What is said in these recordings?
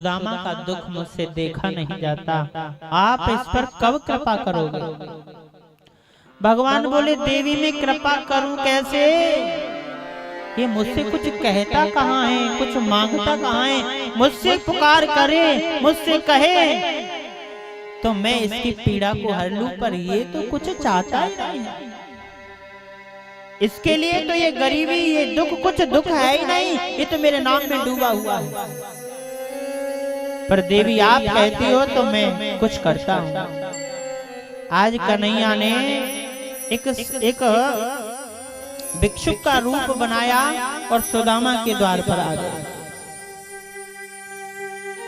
सुदामा का दुख मुझसे देखा नहीं जाता, आप इस पर कब कृपा करोगे? भगवान बोले, देवी में कृपा करूं कैसे? ये मुझसे कुछ कहता कहाँ है, कुछ मांगता कहाँ है? मुझसे पुकार करे, मुझसे कहे तो मैं इसकी पीड़ा को हर लूं, पर ये तो कुछ चाहता ही नहीं है। इसके लिए तो ये गरीबी, ये दुख, कुछ दुख है ही नहीं, ये तो मेरे नाम में डूबा हुआ है। पर देवी आप कहती हो तो मैं कुछ करता हूँ। आज कन्हैया ने एक भिक्षुक का रूप बनाया और सुदामा के द्वार पर आ गया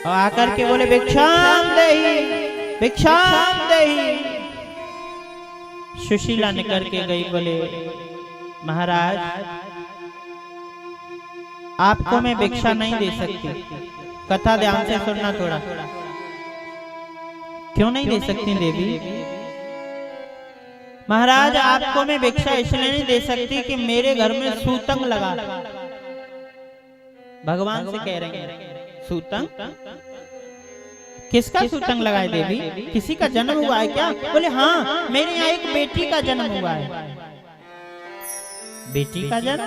और आकर के बोले, भिक्षाम देहि, भिक्षाम देहि। सुशीला निकल के गई, बोले, महाराज आपको मैं भिक्षा नहीं दे सकती। कथा ध्यान से सुनना थोड़ा। क्यों नहीं दे सकती देवी? महाराज आपको मैं भिक्षा इसलिए नहीं दे सकती कि मेरे घर में सूतंग लगा। भगवान से कह रहे हैं सूतंग? किसका सूतंग लगाए देवी? किसी का जन्म हुआ है क्या? बोले हाँ, मेरे यहाँ एक बेटी का जन्म हुआ है। बेटी का जन्म?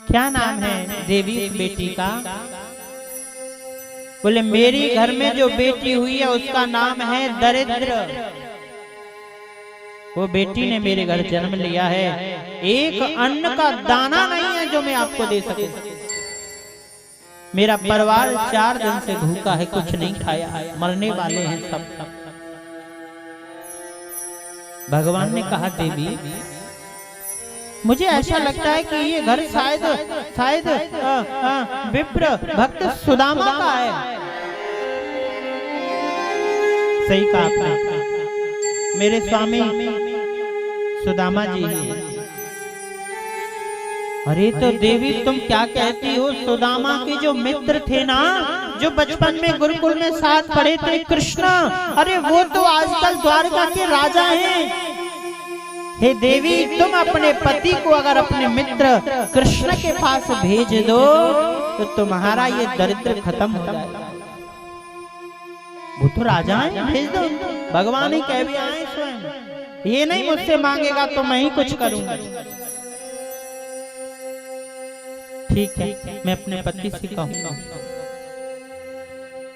क्या नाम है देवी इस बेटी का? बोले, मेरी घर में जो बेटी हुई है उसका नाम है दरिद्र। वो बेटी ने मेरे घर जन्म लिया है, एक अन्न का दाना नहीं है जो मैं आपको दे सकूं। मेरा परिवार 4 दिन से भूखा है, कुछ नहीं खाया, मरने वाले हैं सब। भगवान ने कहा, देवी मुझे ऐसा लगता है कि ये घर शायद विप्र भक्त सुदामा का है। सही कहा आपने, मेरे स्वामी सुदामा जी हैं। अरे तो देवी तुम क्या कहती हो? सुदामा के जो मित्र थे ना, जो बचपन में गुरुकुल में साथ पढ़े थे, कृष्ण, अरे वो तो आजकल द्वारका के राजा हैं। हे देवी, तुम अपने पति को अगर अपने मित्र कृष्ण के पास भेज दो तो तुम्हारा ये दरिद्र खत्म हो जाएगा। वो तो राजा हैं, भेज दो। भगवान ही कह भी आए स्वयं, ये नहीं मुझसे मांगेगा तो मैं ही कुछ करूंगा। ठीक है, मैं अपने पति से कहूंगा।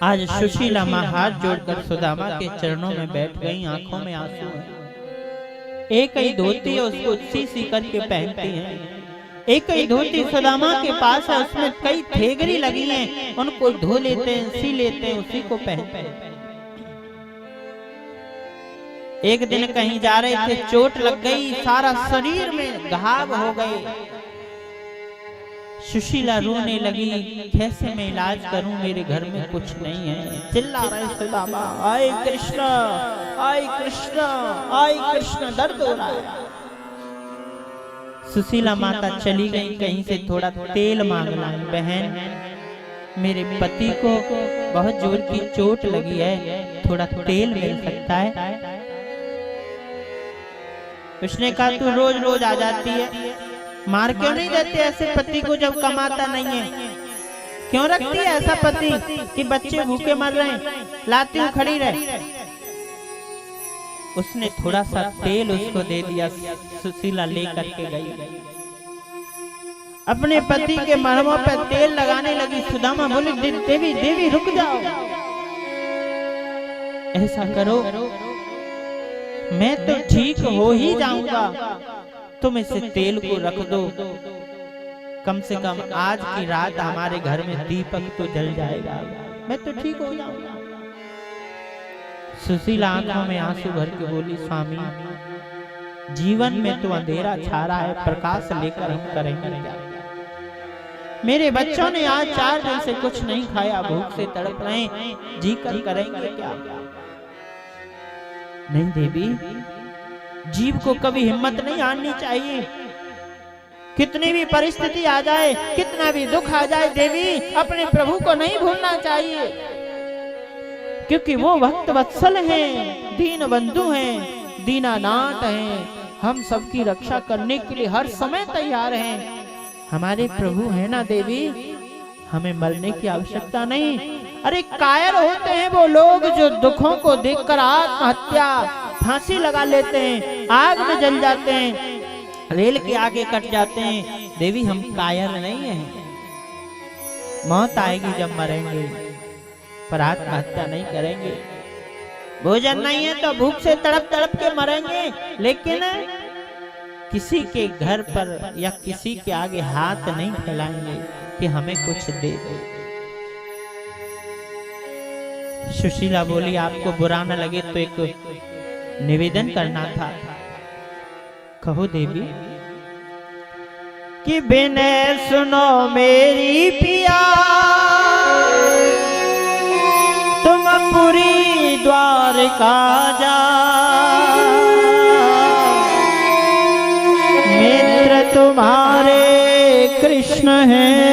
आज सुशीला मां हाथ जोड़कर सुदामा के चरणों में बैठ गई, आंखों में आंसू है। एक ही धोती है, उसको सी करके पहनती हैं। एक ही धोती सुदामा के पास है, उसमें कई थेगरी लगी हैं, उनको धो लेते हैं, सी लेते हैं, उसी को पहनते हैं। एक दिन कहीं जा रहे थे, चोट लग गई, सारा शरीर में घाव हो गए। सुशीला रोने लगी, कैसे मैं इलाज करूं, मेरे घर में कुछ नहीं है। चिल्ला रहे सुदामा, आए कृष्ण, आए कृष्ण, आए कृष्ण, दर्द हो रहा है। सुशीला माता चली गई, कहीं से थोड़ा तेल मांग लाई। बहन, मेरे पति को बहुत जोर की चोट लगी है, थोड़ा तेल मिल सकता है? उसने कहा, तू रोज रोज आ जाती है, मार क्यों नहीं देते ऐसे पति को जब कमाता नहीं है? क्यों रखती है ऐसा पति कि बच्चे भूखे मर रहे हैं? लाती हूँ, खड़ी रहे। उसने थोड़ा सा तेल उसको दे दिया। सुशीला लेकर के गई, अपने पति के मरहमों पर तेल लगाने लगी। सुदामा बोले, देवी देवी रुक जाओ, ऐसा करो, मैं तो ठीक हो ही जाऊंगा, तुम इस तेल को रख दो, कम से कम आज की रात हमारे घर में दीपक तो जल जाएगा, मैं तो ठीक हो जाऊंगा। सुशीला आंखों में आंसू भर के बोली, स्वामी जीवन में तो अंधेरा छा रहा है, प्रकाश लेकर हम करेंगे क्या? मेरे बच्चों ने आज 4 दिन से कुछ नहीं खाया, भूख से तड़प रहे, जी कर करेंगे क्या? नहीं देवी, जीव को कभी हिम्मत नहीं हारनी चाहिए। कितनी भी परिस्थिति आ जाए, कितना भी दुख आ जाए, देवी अपने प्रभु को नहीं भूलना चाहिए, क्योंकि वो भक्त वत्सल हैं, दीन बंधु हैं, दीनानाथ हैं, हम सबकी रक्षा करने के लिए हर समय तैयार हैं। हमारे प्रभु है ना देवी, हमें मरने की आवश्यकता नहीं। अरे कायर होते हैं वो लोग जो दुखों को देखकर आत्महत्या फांसी लगा लेते हैं, आग में जल जाते हैं, रेल के आगे कट जाते हैं। देवी हम कायर नहीं हैं, मौत आएगी जब मरेंगे, पर आत्महत्या नहीं करेंगे। भोजन नहीं है तो भूख से तड़प तड़प के मरेंगे, लेकिन किसी के घर पर या किसी के आगे हाथ नहीं फैलाएंगे कि हमें कुछ दे दो। सुशीला बोली आपको बुरा न लगे तो एक निवेदन करना था। कहो देवी। कि बिनय सुनो मेरी पिया, तुम पुरी द्वारका जा, मित्र तुम्हारे कृष्ण हैं,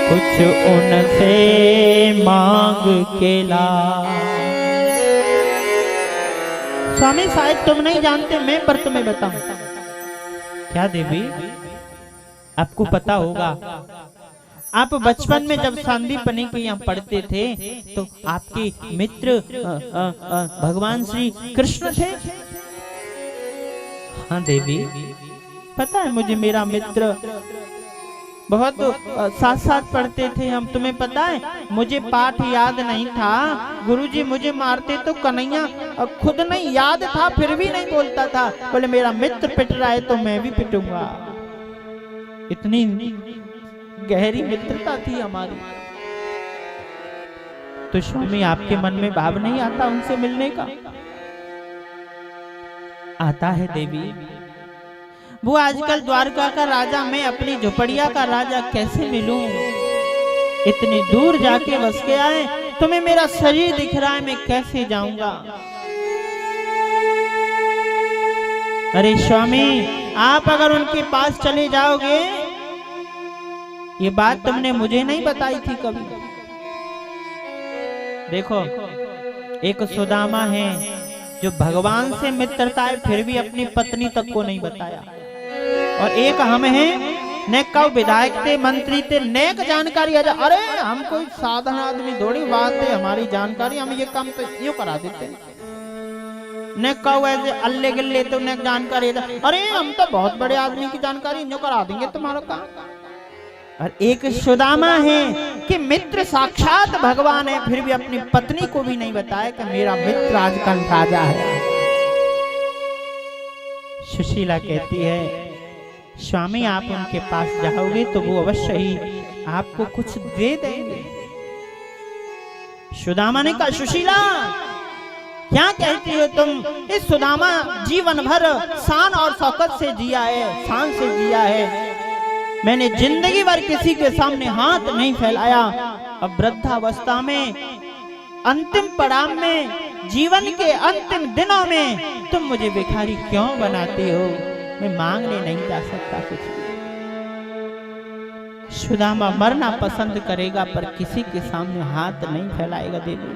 कुछ उनसे मांग के ला। स्वामी शायद तुम नहीं जानते, मैं पर तुम्हें बताऊं। क्या देवी? आपको पता होगा, आप बचपन में जब सांदीपनि के यहाँ पढ़ते थे तो आपके मित्र भगवान श्री कृष्ण थे। हाँ देवी, पता है मुझे, मेरा मित्र बहुत साथ साथ पढ़ते थे हम। तुम्हें पता है मुझे पाठ याद नहीं था, गुरुजी मुझे मारते तो कन्हैया खुद नहीं याद था, फिर भी नहीं बोलता था। बोले मेरा मित्र पिट रहा है तो मैं भी पिटूंगा। इतनी गहरी मित्रता थी हमारी। तो स्वामी आपके मन में भाव नहीं आता उनसे मिलने का? आता है देवी। वो आजकल द्वारका का राजा, मैं अपनी झोपड़िया का राजा कैसे मिलूं? इतनी दूर जाके बस के आए, तुम्हें मेरा शरीर दिख रहा है, मैं कैसे जाऊंगा? अरे स्वामी आप अगर उनके पास चले जाओगे, ये बात तुमने मुझे नहीं बताई थी कभी। देखो एक सुदामा है जो भगवान से मित्रता है फिर भी अपनी पत्नी तक को नहीं बताया, और एक हम हैं ने कब विधायक थे, मंत्री थे, नेक जानकारी। अरे हम कोई साधारण आदमी थोड़ी, बात है हमारी जानकारी, हम ये काम तो यूं करा देते। ने कब ऐसे अल्ले गिल्ले तो नेक जानकारी, अरे हम तो बहुत बड़े आदमी की जानकारी यूं करा देंगे तुम्हारा काम। और एक सुदामा है कि मित्र साक्षात भगवान है, फिर भी अपनी पत्नी को भी नहीं बताया कि मेरा मित्र आजकल राजा है। सुशीला कहती है स्वामी आप उनके पास जाओगे तो वो अवश्य ही आपको कुछ दे देंगे। सुदामा ने कहा सुशीला क्या कहती हो तुम? इस सुदामा जीवन भर शान और शौकत से जिया है, शान से जिया है। मैंने जिंदगी भर किसी के सामने हाथ नहीं फैलाया। अब वृद्धावस्था में, अंतिम पड़ाव में, जीवन के अंतिम दिनों में तुम मुझे भिखारी क्यों बनाती हो? मैं मांगने नहीं जा सकता कुछ। सुदामा मरना पसंद करेगा पर किसी के सामने हाथ नहीं फैलाएगा। देवी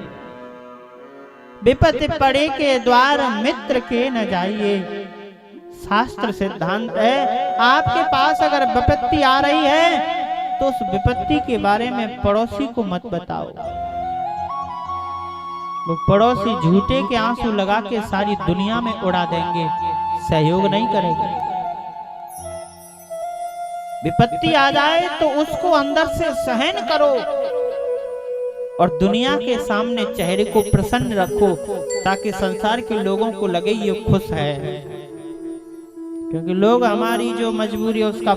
विपत्ति पड़े के द्वार मित्र के न जाइए, शास्त्र सिद्धांत है। आपके पास अगर विपत्ति आ रही है तो उस विपत्ति के बारे में पड़ोसी को मत बताओ। वो पड़ोसी झूठे के आंसू लगा के सारी दुनिया में उड़ा देंगे, सहयोग नहीं करेगा। विपत्ति आ जाए तो उसको अंदर से सहन करो और दुनिया के सामने चेहरे को प्रसन्न रखो, ताकि संसार के लोगों को लगे ये खुश है। क्योंकि लोग हमारी जो मजबूरी है उसका